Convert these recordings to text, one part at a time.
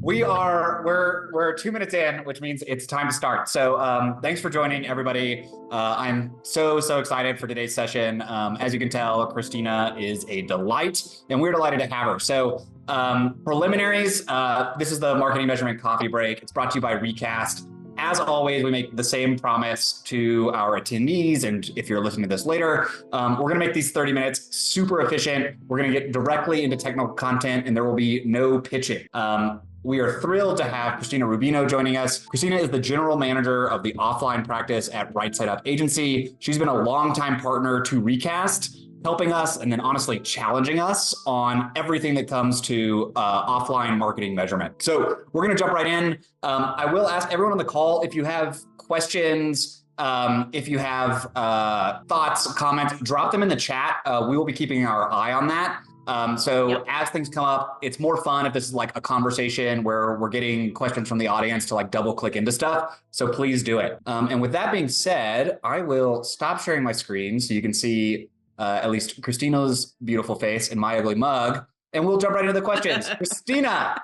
We're 2 minutes in, which means it's time to start. So thanks for joining, everybody. I'm so excited for today's session. As you can tell, Krystina is a delight, and we're delighted to have her. So preliminaries, this is the Marketing Measurement Coffee Break. It's brought to you by Recast. As always, we make the same promise to our attendees, and if you're listening to this later, we're going to make these 30 minutes super efficient. We're going to get directly into technical content, and there will be no pitching. We are thrilled to have Krystina Rubino joining us. Krystina is the general manager of the offline practice at Right Side Up Agency. She's been a longtime partner to Recast, helping us and then honestly challenging us on everything that comes to offline marketing measurement. So we're going to jump right in. I will ask everyone on the call if you have questions, if you have thoughts, comments, drop them in the chat. We will be keeping our eye on that. As things come up, it's more fun if this is like a conversation where we're getting questions from the audience to like double click into stuff. So please do it. And with that being said, I will stop sharing my screen so you can see at least Krystina's beautiful face and my ugly mug. And we'll jump right into the questions. Krystina,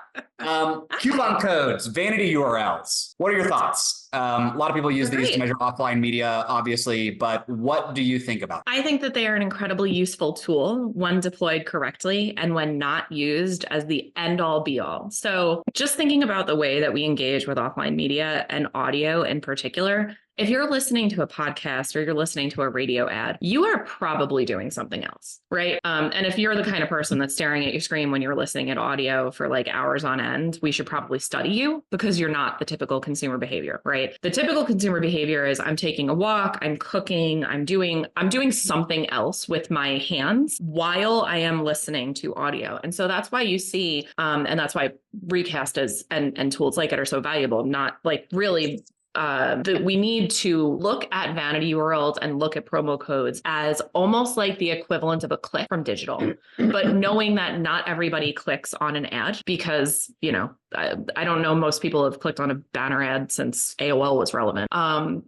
coupon codes, vanity URLs. What are your thoughts? A lot of people use these to measure offline media, obviously, but what do you think about them? I think that they are an incredibly useful tool when deployed correctly and when not used as the end all be all. So just thinking about the way that we engage with offline media and audio in particular, if you're listening to a podcast or you're listening to a radio ad, you are probably doing something else, right? And if you're the kind of person that's staring at your screen when you're listening at audio for like hours on end, we should probably study you because you're not the typical consumer behavior, right? The typical consumer behavior is I'm taking a walk, I'm cooking, I'm doing something else with my hands while I am listening to audio. And so that's why you see, and that's why Recast is and tools like it are so valuable, not like really that we need to look at vanity URLs and look at promo codes as almost like the equivalent of a click from digital, but knowing that not everybody clicks on an ad because, you know, I don't know, most people have clicked on a banner ad since AOL was relevant.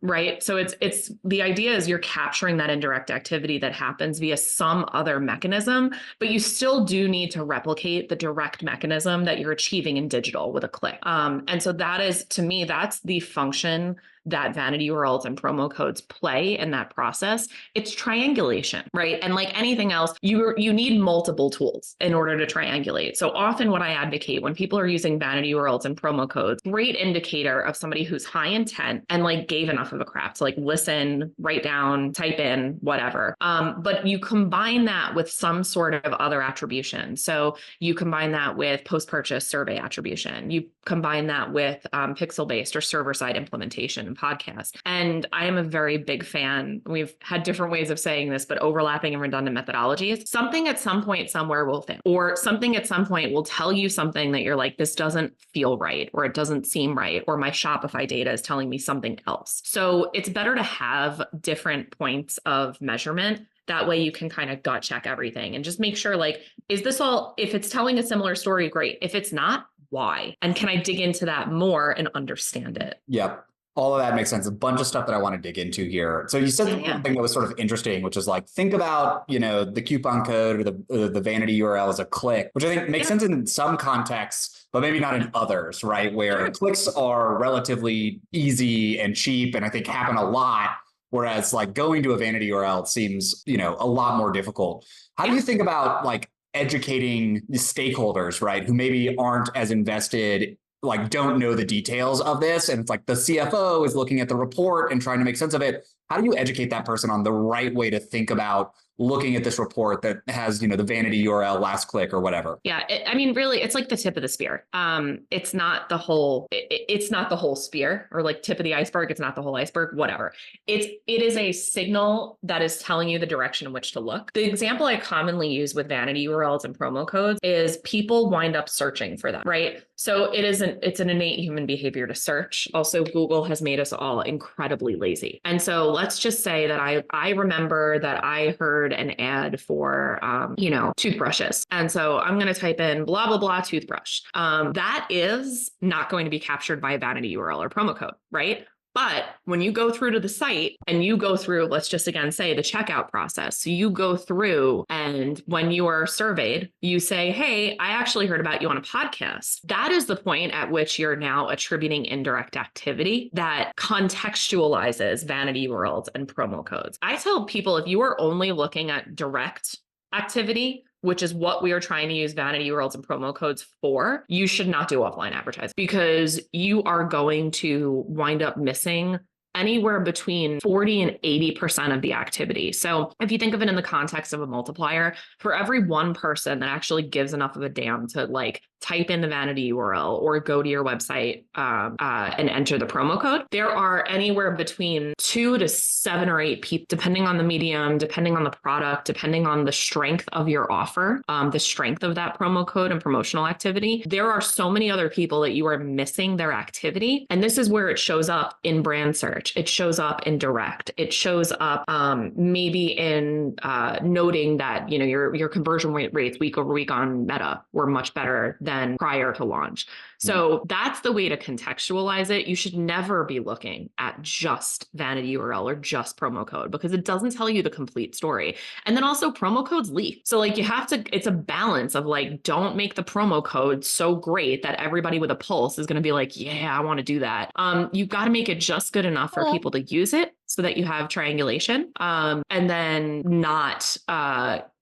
Right. So it's the idea is you're capturing that indirect activity that happens via some other mechanism, but you still do need to replicate the direct mechanism that you're achieving in digital with a click. And so that is, to me, that's the function that vanity URLs and promo codes play in that process. It's triangulation, right? And like anything else, you need multiple tools in order to triangulate. So often what I advocate when people are using vanity URLs and promo codes, great indicator of somebody who's high intent and like gave enough of a crap to like listen, write down, type in, whatever. But you combine that with some sort of other attribution. So you combine that with post-purchase survey attribution. You combine that with pixel-based or server-side implementation and podcast. And I am a very big fan. We've had different ways of saying this, but overlapping and redundant methodologies. Something at some point somewhere will fail, or something at some point will tell you something that you're like, this doesn't feel right, or it doesn't seem right, or my Shopify data is telling me something else. So it's better to have different points of measurement. That way you can kind of gut check everything and just make sure, like, is this all, if it's telling a similar story, great. If it's not, why? And can I dig into that more and understand it? Yep. All of that makes sense. A bunch of stuff that I want to dig into here. So you said something that was sort of interesting, which is like, think about, you know, the coupon code or the vanity URL as a click, which I think makes sense in some contexts, but maybe not in others, right? Where clicks are relatively easy and cheap and I think happen a lot. Whereas like going to a vanity URL seems, you know, a lot more difficult. How do you think about like educating the stakeholders, right? Who maybe aren't as invested, like don't know the details of this. And it's like the CFO is looking at the report and trying to make sense of it. How do you educate that person on the right way to think about looking at this report that has, you know, the vanity URL last click or whatever? Yeah. I mean, really, it's like the tip of the spear. It's not the whole, it's not the whole spear or like tip of the iceberg. It's not the whole iceberg, whatever. It is a signal that is telling you the direction in which to look. The example I commonly use with vanity URLs and promo codes is people wind up searching for them, right? So it's an innate human behavior to search. Also, Google has made us all incredibly lazy. And so let's just say that I remember that I heard an ad for, toothbrushes. And so I'm going to type in blah, blah, blah toothbrush. That is not going to be captured by a vanity URL or promo code, right? But when you go through to the site and you go through, let's just again say the checkout process. So you go through and when you are surveyed, you say, hey, I actually heard about you on a podcast. That is the point at which you're now attributing indirect activity that contextualizes vanity URLs and promo codes. I tell people if you are only looking at direct activity, which is what we are trying to use vanity URLs and promo codes for, you should not do offline advertising because you are going to wind up missing anywhere between 40 and 80% of the activity. So if you think of it in the context of a multiplier, for every one person that actually gives enough of a damn to like type in the vanity URL or go to your website and enter the promo code, there are anywhere between 2 to 7 or 8 people, depending on the medium, depending on the product, depending on the strength of your offer, the strength of that promo code and promotional activity. There are so many other people that you are missing their activity. And this is where it shows up in brand search. It shows up in direct. It shows up maybe in noting that, you know, your conversion rates week over week on Meta were much better than prior to launch. So that's the way to contextualize it. You should never be looking at just vanity URL or just promo code because it doesn't tell you the complete story. And then also promo codes leak. So like you have to, it's a balance of like, don't make the promo code so great that everybody with a pulse is going to be like, yeah, I want to do that. You've got to make it just good enough for people to use it so that you have triangulation, and then not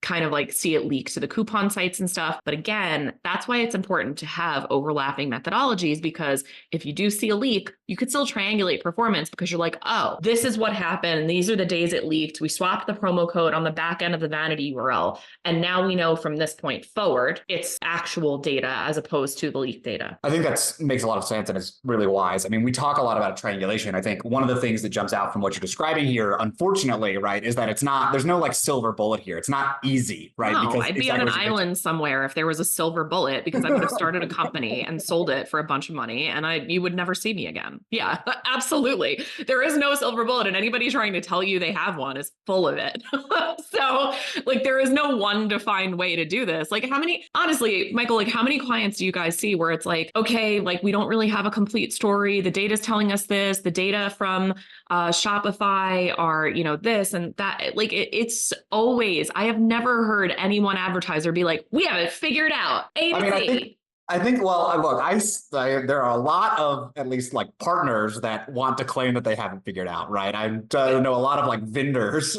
kind of like see it leak to the coupon sites and stuff. But again, that's why it's important to have overlapping methodologies, because if you do see a leak, you could still triangulate performance because you're like, oh, this is what happened. These are the days it leaked. We swapped the promo code on the back end of the vanity URL. And now we know from this point forward, it's actual data as opposed to the leak data. I think that makes a lot of sense and is really wise. I mean, we talk a lot about triangulation. I think one of the things that jumps out from what you're describing here, unfortunately, right, is that it's not, there's no like silver bullet here. It's not easy, right? No, because I'd be on an island somewhere if there was a silver bullet because I would have started a company and sold it for a bunch of money and you would never see me again. Yeah, absolutely. There is no silver bullet and anybody trying to tell you they have one is full of it. So like there is no one defined way to do this. Like how many, honestly, Michael, like how many clients do you guys see where it's like, okay, like we don't really have a complete story. The data is telling us this, the data from Shopify are, you know, this and that. Like it's always, I have never heard anyone advertiser be like, we have it figured out. I think, well, look, there are a lot of at least like partners that want to claim that they haven't figured out, right? I know a lot of like vendors.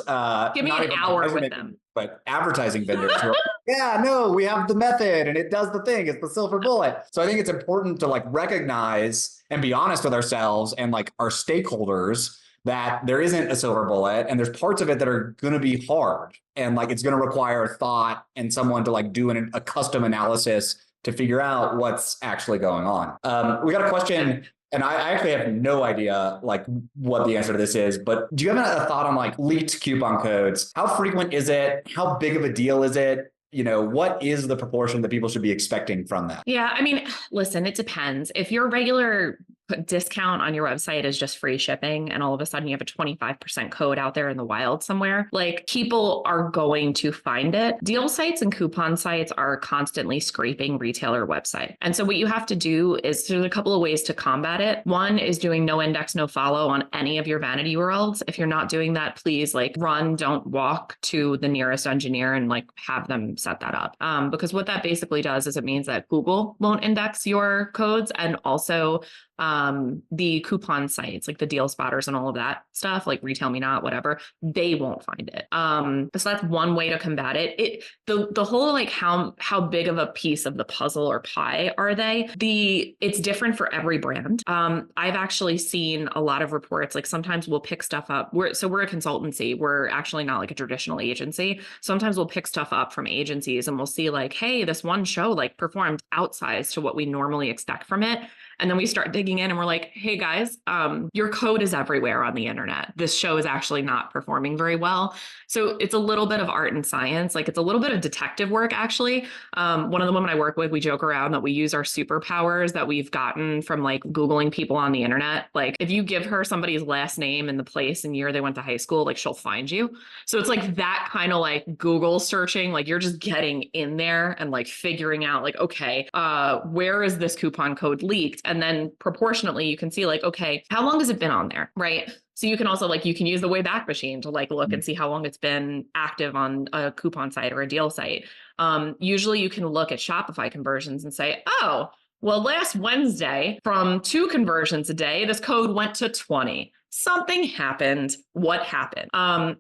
Give me an hour with them. But advertising vendors who are, yeah, no, we have the method and it does the thing. It's the silver bullet. So I think it's important to like recognize and be honest with ourselves and like our stakeholders that there isn't a silver bullet and there's parts of it that are going to be hard and like it's going to require thought and someone to like do a custom analysis to figure out what's actually going on. We got a question, and I actually have no idea like what the answer to this is, but do you have a thought on like leaked coupon codes? How frequent is it? How big of a deal is it? You know, what is the proportion that people should be expecting from that? Yeah, I mean, listen, it depends. If your regular discount on your website is just free shipping and all of a sudden you have a 25% code out there in the wild somewhere, like people are going to find it. Deal sites and coupon sites are constantly scraping retailer website. And so what you have to do is there's a couple of ways to combat it. One is doing no index, no follow on any of your vanity URLs. If you're not doing that, please like run, don't walk to the nearest engineer and like have them set that up. Because what that basically does is it means that Google won't index your codes and also the coupon sites like the deal spotters and all of that stuff like Retail Me Not, whatever, they won't find it. So that's one way to combat it. The whole like how big of a piece of the puzzle or pie are they? It's different for every brand. I've actually seen a lot of reports, like sometimes we'll pick stuff up. We're a consultancy. We're actually not like a traditional agency. Sometimes we'll pick stuff up from agencies and we'll see like, hey, this one show like performed outsized to what we normally expect from it. And then we start digging in and we're like, hey guys, your code is everywhere on the internet. This show is actually not performing very well. So it's a little bit of art and science. Like it's a little bit of detective work, actually. One of the women I work with, we joke around that we use our superpowers that we've gotten from like Googling people on the internet. Like if you give her somebody's last name and the place and year they went to high school, like she'll find you. So it's like that kind of like Google searching, like you're just getting in there and like figuring out like, okay, where is this coupon code leaked? And then proportionately, you can see like, okay, how long has it been on there, right? So you can also like, you can use the Wayback Machine to like look and see how long it's been active on a coupon site or a deal site. Usually you can look at Shopify conversions and say, oh, well, last Wednesday, from 2 conversions a day, this code went to 20. Something happened. What happened?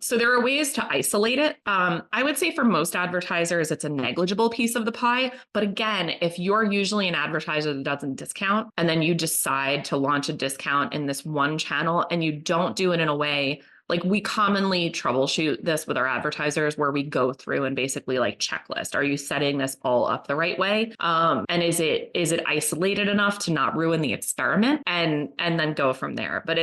So there are ways to isolate it. I would say for most advertisers, it's a negligible piece of the pie. But again, if you're usually an advertiser that doesn't discount, and then you decide to launch a discount in this one channel and you don't do it in a way, like we commonly troubleshoot this with our advertisers where we go through and basically like checklist, are you setting this all up the right way? And is it isolated enough to not ruin the experiment, and then go from there. But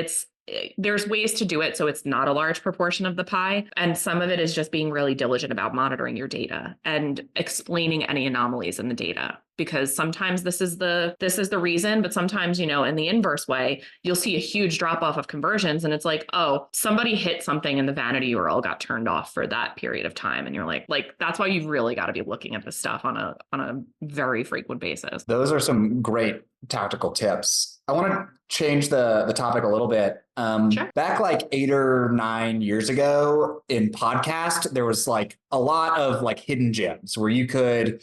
there's ways to do it so it's not a large proportion of the pie. And some of it is just being really diligent about monitoring your data and explaining any anomalies in the data. Because sometimes this is the reason, but sometimes, in the inverse way, you'll see a huge drop off of conversions and it's like, oh, somebody hit something and the vanity URL got turned off for that period of time. And you're like that's why you've really got to be looking at this stuff on a very frequent basis. Those are some great tactical tips. I want to change the topic a little bit. Sure. Back like 8 or 9 years ago in podcast, there was like a lot of like hidden gems where you could,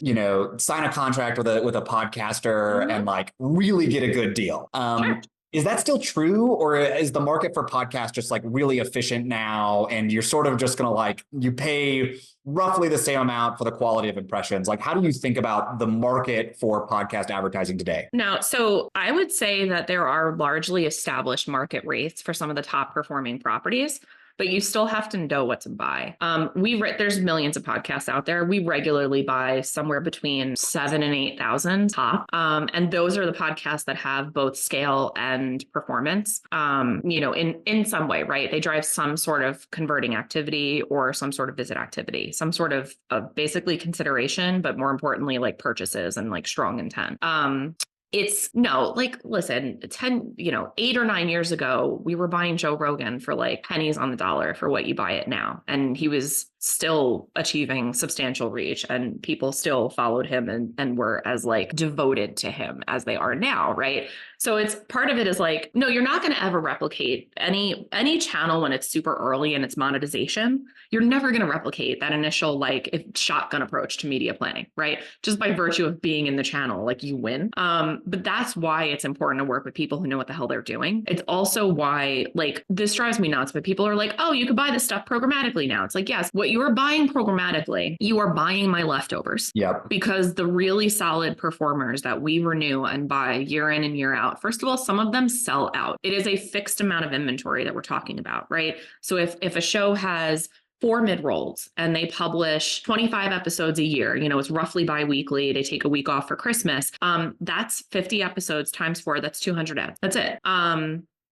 sign a contract with a podcaster and like really get a good deal. Sure. Is that still true, or is the market for podcasts just like really efficient now and you're sort of just going to like, you pay roughly the same amount for the quality of impressions? Like, how do you think about the market for podcast advertising today? No, so I would say that there are largely established market rates for some of the top performing properties, but you still have to know what to buy. There's millions of podcasts out there. We regularly buy somewhere between 7,000 and 8,000 top. And those are the podcasts that have both scale and performance, in some way, right? They drive some sort of converting activity or some sort of visit activity, some sort of basically consideration, but more importantly, like purchases and like strong intent. Listen, 8 or 9 years ago, we were buying Joe Rogan for like pennies on the dollar for what you buy it now. And he was still achieving substantial reach and people still followed him and were as like devoted to him as they are now. Right. So it's part of it is like, no, you're not going to ever replicate any channel when it's super early in its monetization. You're never going to replicate that initial like shotgun approach to media planning, right? Just by virtue of being in the channel, like you win. But that's why it's important to work with people who know what the hell they're doing. It's also why like this drives me nuts, but people are like, oh, you could buy this stuff programmatically now. It's like, yes, what you are buying programmatically, you are buying my leftovers. Yep. Because the really solid performers that we renew and buy year in and year out, first of all, some of them sell out. It is a fixed amount of inventory that we're talking about, right? So if a show has 4 mid-rolls and they publish 25 episodes a year, it's roughly bi-weekly, they take a week off for Christmas, that's 50 episodes times 4, that's 200 ads. That's it.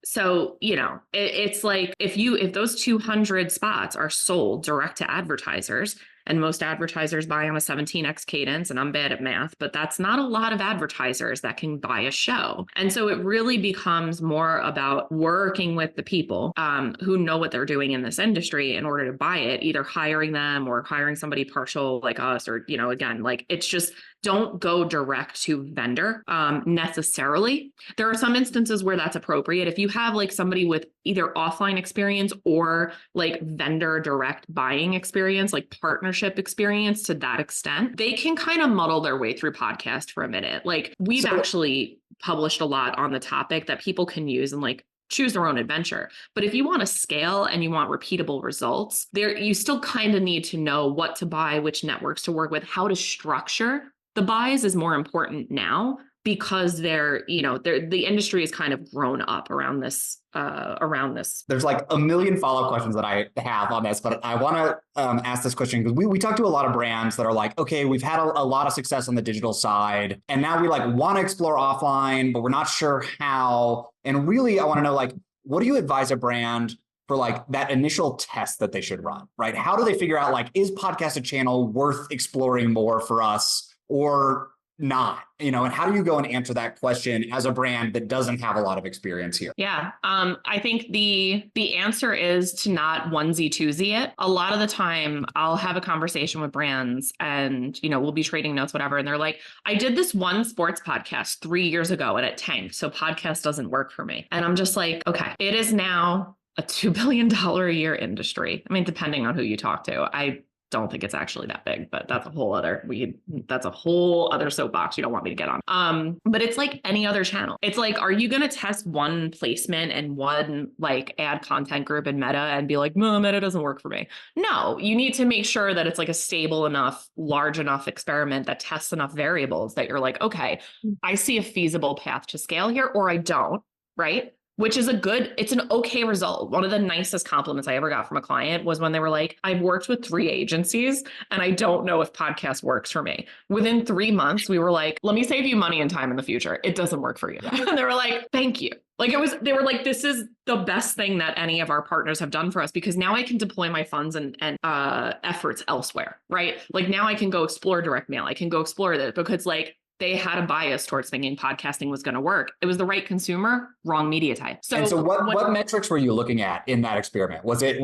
So, it's like if those 200 spots are sold direct to advertisers, and most advertisers buy on a 17x cadence, and I'm bad at math, but that's not a lot of advertisers that can buy a show. And so it really becomes more about working with the people who know what they're doing in this industry in order to buy it, either hiring them or hiring somebody partial like us, or, again, like it's just don't go direct to vendor necessarily. There are some instances where that's appropriate. If you have like somebody with either offline experience or like vendor direct buying experience, like partnership experience to that extent, they can kind of muddle their way through podcast for a minute. Like we've actually published a lot on the topic that people can use and like choose their own adventure. But if you want to scale and you want repeatable results, you still kind of need to know what to buy, which networks to work with, how to structure the buys is more important now because the industry has kind of grown up around this. There's like a million follow-up questions that I have on this, but I want to ask this question because we talk to a lot of brands that are like, okay, we've had a lot of success on the digital side, and now we like want to explore offline, but we're not sure how. And really, I want to know like, what do you advise a brand for like that initial test that they should run, right? How do they figure out like, is podcast a channel worth exploring more for us? Or not, and how do you go and answer that question as a brand that doesn't have a lot of experience here? Yeah. I think the answer is to not onesie twosie it. A lot of the time I'll have a conversation with brands and, we'll be trading notes, whatever. And they're like, I did this one sports podcast 3 years ago and it tanked. So podcast doesn't work for me. And I'm just like, okay, it is now a $2 billion a year industry. I mean, depending on who you talk to, I don't think it's actually that big, but that's a whole other soapbox you don't want me to get on. But it's like any other channel. It's like, are you going to test one placement and one like ad content group in Meta and be like, no, Meta doesn't work for me? No, you need to make sure that it's like a stable enough, large enough experiment that tests enough variables that you're like, okay, I see a feasible path to scale here, or I don't, right? Which is it's an okay result. One of the nicest compliments I ever got from a client was when they were like, I've worked with 3 agencies and I don't know if podcast works for me. Within 3 months, we were like, let me save you money and time in the future. It doesn't work for you. And they were like, thank you. They were like, this is the best thing that any of our partners have done for us, because now I can deploy my funds and efforts elsewhere, right? Like now I can go explore direct mail. I can go explore this because like, they had a bias towards thinking podcasting was going to work. It was the right consumer, wrong media type. So what metrics were you looking at in that experiment? Was it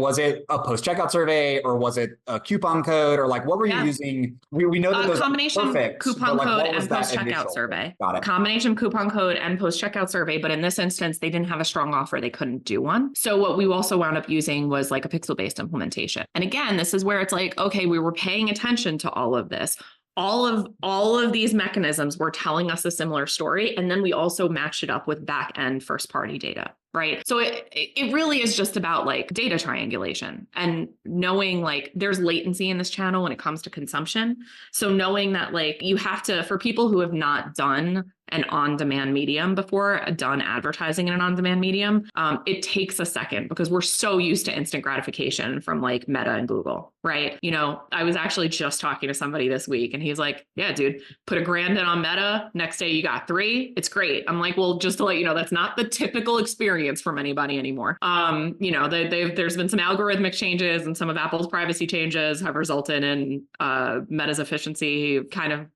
a post-checkout survey, or was it a coupon code, or like what were you using? We know that those combination perfect, coupon code and post-checkout survey. Got it. Combination coupon code and post-checkout survey. But in this instance, they didn't have a strong offer. They couldn't do one. So what we also wound up using was like a pixel-based implementation. And again, this is where it's like, okay, we were paying attention to all of this. All of these mechanisms were telling us a similar story. And then we also matched it up with back end first party data, right? So it really is just about like data triangulation and knowing like there's latency in this channel when it comes to consumption. So knowing that like you have to, for people who have not done an on-demand medium before, done advertising in an on-demand medium, it takes a second because we're so used to instant gratification from like Meta and Google, right? I was actually just talking to somebody this week and he's like, yeah, dude, put $1,000 in on Meta. Next day you got 3. It's great. I'm like, well, just to let you know, that's not the typical experience from anybody anymore. There's been some algorithmic changes and some of Apple's privacy changes have resulted in Meta's efficiency kind of,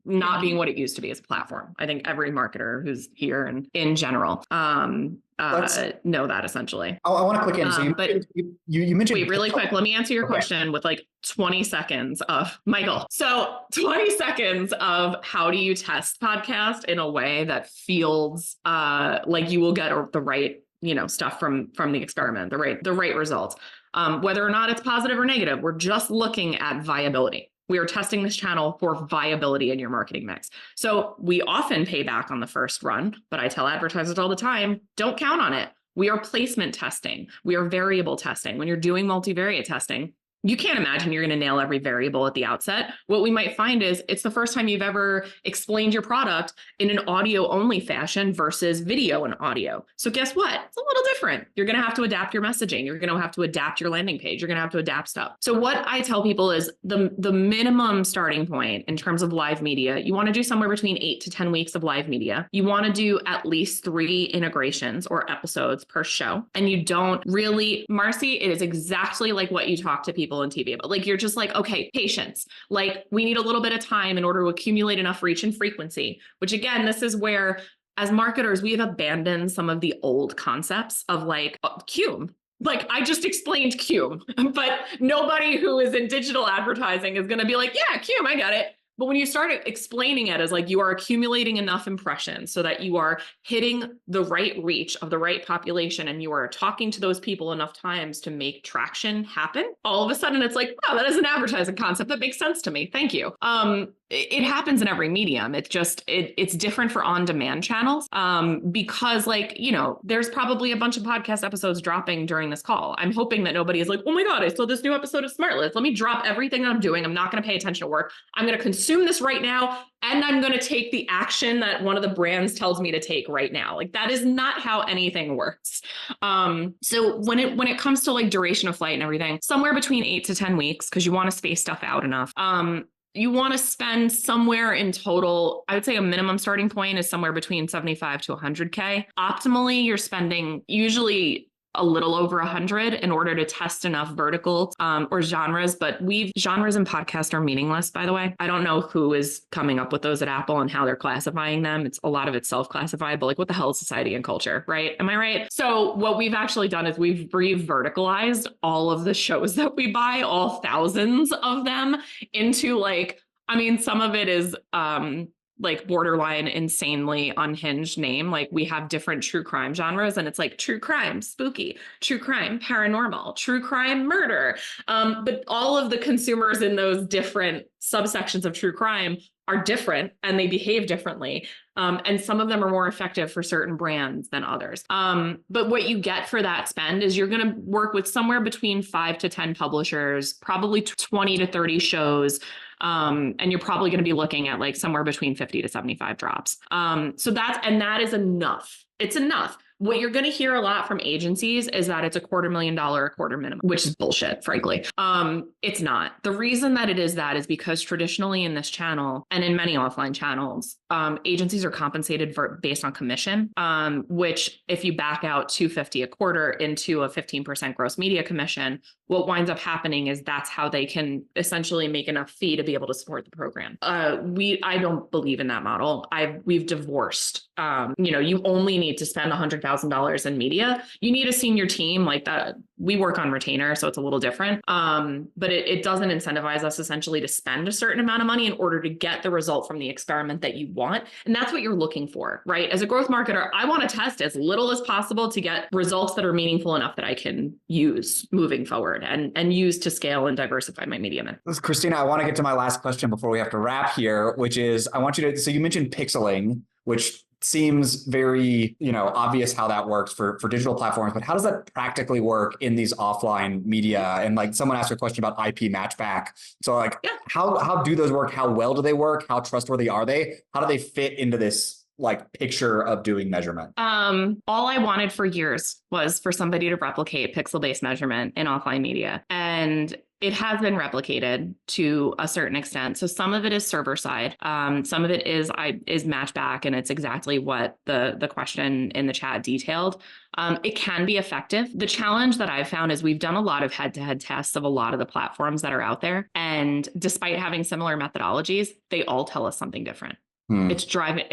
not being what it used to be as a platform. I think every marketer who's here and in general know that essentially. I want to click in. So you mentioned. Wait, really quick. Let me answer your question with like 20 seconds of Michael. So 20 seconds of how do you test podcast in a way that feels like you will get the right stuff from the experiment, the right results, whether or not it's positive or negative. We're just looking at viability. We are testing this channel for viability in your marketing mix. So we often pay back on the first run, but I tell advertisers all the time, don't count on it. We are placement testing. We are variable testing. When you're doing multivariate testing, you can't imagine you're going to nail every variable at the outset. What we might find is it's the first time you've ever explained your product in an audio only fashion versus video and audio. So guess what? It's a little different. You're going to have to adapt your messaging. You're going to have to adapt your landing page. You're going to have to adapt stuff. So what I tell people is the minimum starting point in terms of live media, you want to do somewhere between 8 to 10 weeks of live media. You want to do at least 3 integrations or episodes per show. And you don't really, Marcy, it is exactly like what you talk to people in TV about. Like, you're just like, okay, patience. Like, we need a little bit of time in order to accumulate enough reach and frequency, which again, this is where as marketers, we have abandoned some of the old concepts of like Cume. Like, I just explained Cume, but nobody who is in digital advertising is going to be like, yeah, Cume, I got it. But when you start explaining it as like you are accumulating enough impressions so that you are hitting the right reach of the right population and you are talking to those people enough times to make traction happen, all of a sudden it's like, wow, that is an advertising concept that makes sense to me. Thank you. It happens in every medium. It's just, it's different for on-demand channels because like, there's probably a bunch of podcast episodes dropping during this call. I'm hoping that nobody is like, oh my God, I saw this new episode of SmartList. Let me drop everything that I'm doing. I'm not going to pay attention to work. I'm going to consume this right now. And I'm going to take the action that one of the brands tells me to take right now. Like, that is not how anything works. So when it comes to like duration of flight and everything, somewhere between 8 to 10 weeks, because you want to space stuff out enough. You want to spend somewhere in total, I would say a minimum starting point is somewhere between 75 to 100K. Optimally, you're spending usually a little over 100 in order to test enough verticals or genres. But genres in podcast are meaningless, by the way. I don't know who is coming up with those at Apple and how they're classifying them. It's a lot of it's self-classified, but like what the hell is society and culture, right? Am I right? So what we've actually done is we've re-verticalized all of the shows that we buy, all thousands of them, into like, I mean, some of it is like borderline insanely unhinged name. Like we have different true crime genres and it's like true crime, spooky, true crime, paranormal, true crime, murder. But all of the consumers in those different subsections of true crime are different and they behave differently. And some of them are more effective for certain brands than others. But what you get for that spend is you're going to work with somewhere between 5 to 10 publishers, probably 20 to 30 shows. And you're probably going to be looking at like somewhere between 50 to 75 drops. So that is enough. It's enough. What you're going to hear a lot from agencies is that it's $250,000 a quarter minimum, which is bullshit, frankly. It's not. The reason that it is that is because traditionally in this channel and in many offline channels, agencies are compensated based on commission, which if you back out $250 a quarter into a 15% gross media commission, what winds up happening is that's how they can essentially make enough fee to be able to support the program. I don't believe in that model. We've divorced. You only need to spend $100,000 in media. You need a senior team like that. We work on retainer, so it's a little different. But it doesn't incentivize us essentially to spend a certain amount of money in order to get the result from the experiment that you want. And that's what you're looking for, right? As a growth marketer, I want to test as little as possible to get results that are meaningful enough that I can use moving forward and use to scale and diversify my media mix. Krystina, I want to get to my last question before we have to wrap here, which is I want you to, so you mentioned pixeling, which seems very, obvious how that works for digital platforms, but how does that practically work in these offline media? And like someone asked a question about IP matchback. So like, how do those work? How well do they work? How trustworthy are they? How do they fit into this like picture of doing measurement? All I wanted for years was for somebody to replicate pixel-based measurement in offline media. And it has been replicated to a certain extent. So some of it is server side. Some of it is matchback, and it's exactly what the question in the chat detailed. It can be effective. The challenge that I've found is we've done a lot of head-to-head tests of a lot of the platforms that are out there. And despite having similar methodologies, they all tell us something different. It's driving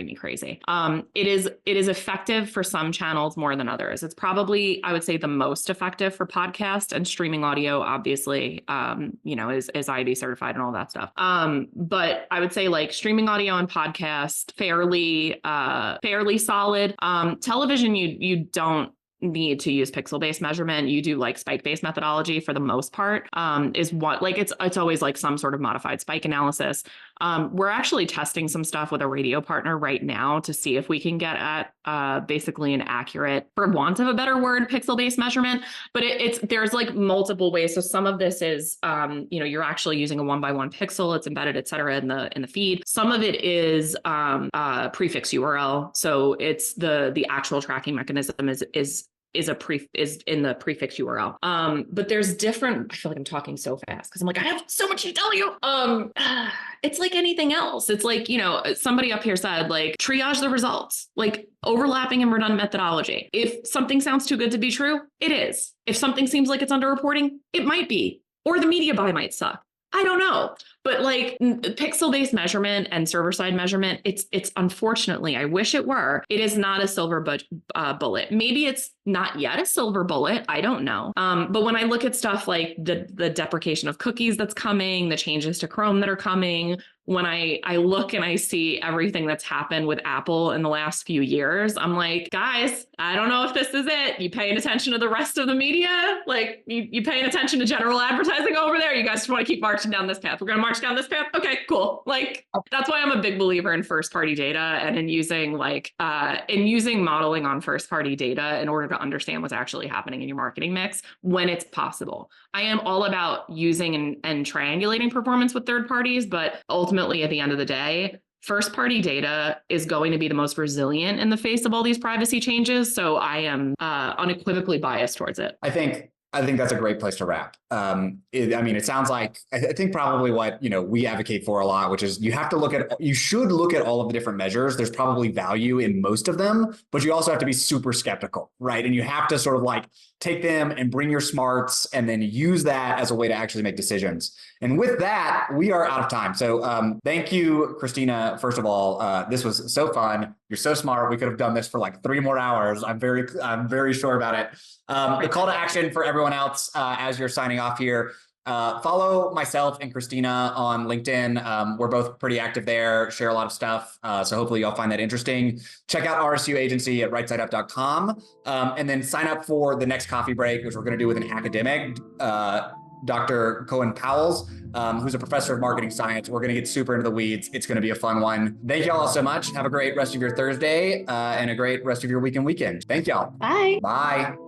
me crazy. It is effective for some channels more than others. It's probably, I would say, the most effective for podcast and streaming audio, obviously, is IAB certified and all that stuff. But I would say like streaming audio and podcast, fairly solid. Television, you don't need to use pixel-based measurement. You do like spike-based methodology for the most part, is what, like, it's always like some sort of modified spike analysis. We're actually testing some stuff with a radio partner right now to see if we can get at basically an accurate, for want of a better word, pixel-based measurement. But there's like multiple ways. So some of this is, you're actually using a 1x1 pixel, it's embedded, et cetera, in the feed. Some of it is prefix URL. So it's the actual tracking mechanism is in the prefix URL. But there's different, I feel like I'm talking so fast because I'm like, I have so much to tell you. It's like anything else. It's like, somebody up here said like triage the results, like overlapping and redundant methodology. If something sounds too good to be true, it is. If something seems like it's underreporting, it might be, or the media buy might suck. I don't know. But like pixel-based measurement and server-side measurement, it's unfortunately, I wish it were, it is not a silver bullet. Maybe it's not yet a silver bullet. I don't know. But when I look at stuff like the deprecation of cookies that's coming, the changes to Chrome that are coming, when I look and I see everything that's happened with Apple in the last few years, I'm like, guys, I don't know if this is it. You paying attention to the rest of the media? Like you paying attention to general advertising over there? You guys just want to keep marching down this path. We're going to march down this path. Okay, cool. Like that's why I'm a big believer in first party data and in using modeling on first party data in order to understand what's actually happening in your marketing mix when it's possible. I am all about using and triangulating performance with third parties, but ultimately at the end of the day, first party data is going to be the most resilient in the face of all these privacy changes. So I am unequivocally biased towards it. I think I think that's a great place to wrap. It sounds like, I think probably what, we advocate for a lot, which is you should look at all of the different measures. There's probably value in most of them, but you also have to be super skeptical, right? And you have to sort of like take them and bring your smarts and then use that as a way to actually make decisions. And with that, we are out of time. So thank you, Krystina. First of all, this was so fun. You're so smart. We could have done this for like 3 more hours. I'm very sure about it. The call to action for everyone else as you're signing off here, follow myself and Krystina on LinkedIn. We're both pretty active there, share a lot of stuff. So hopefully y'all find that interesting. Check out RSU Agency at rightsideup.com, and then sign up for the next coffee break, which we're going to do with an academic, Dr. Cohen Powells, who's a professor of marketing science. We're going to get super into the weeds. It's going to be a fun one. Thank y'all so much. Have a great rest of your Thursday and a great rest of your weekend. Thank y'all. Bye. Bye.